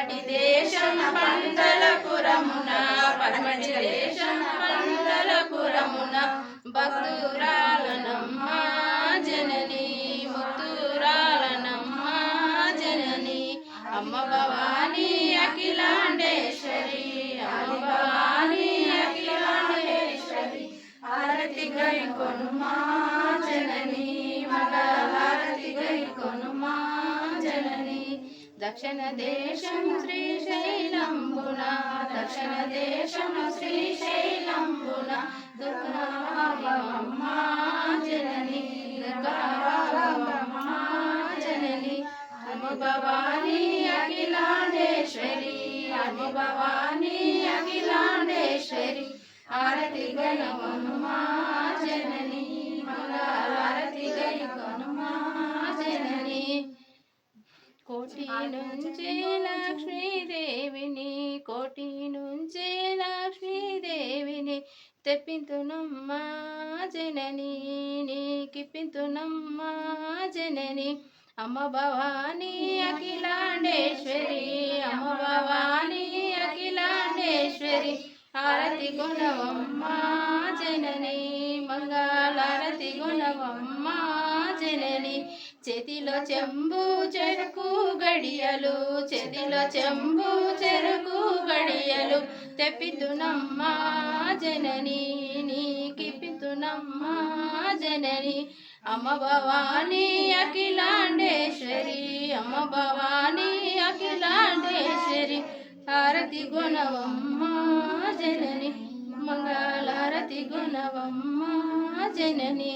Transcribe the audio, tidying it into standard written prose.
పడమటి దేశం పందలపురమున పడమటి దేశం పందలపురమున భక్తురాలనమ్మ జనని ముత్తురాలనమ్మ జనని అమ్మ భవానీ అఖిలాండేశ్వరి అమ్మ భవానీ అఖిలాండేశ్వరి హారతి గై కొనుమా జనని మంగళహారతి గై కొనుమా జనని దక్షిణ దేశం శ్రీశైలంబున దక్షిణ దేశం శ్రీశైలంబున దుర్గామ్మ జనని దుర్గామ్మ జనని అమ్మ భవానీ అఖిలాండేశ్వరి అమ్మ భవానీ అఖిలాండేశ్వరి హారతి గై కొనుమా జనని మంగళహారతి గై కొనుమా జనని కోటి నుంచి లక్ష్మీదేవిని కోటి నుంచి లక్ష్మీదేవిని తెప్పింతునమ్మా జనని నీకిప్పింతునమ్మా జనని అమ్మ భవానీ అఖిలాండేశ్వరి అమ్మ భవానీ అఖిలాండేశ్వరి హారతి గుణవమ్మా జనని మంగళారతి గుణవమ్మా జనని చేతిలో చెంబు చెరుకు గడియలు చేతిలో చెంబు చెరుకు గడియలు తెప్పితునమ్మా జనని నీకిప్పితునమ్మా జనని అమ్మ భవానీ అఖిలాండేశ్వరి అమ్మ భవానీ అఖిలాండేశ్వరి హారతి గుణవమ్మా జనని మంగళారతి గుణవమ్మా జనని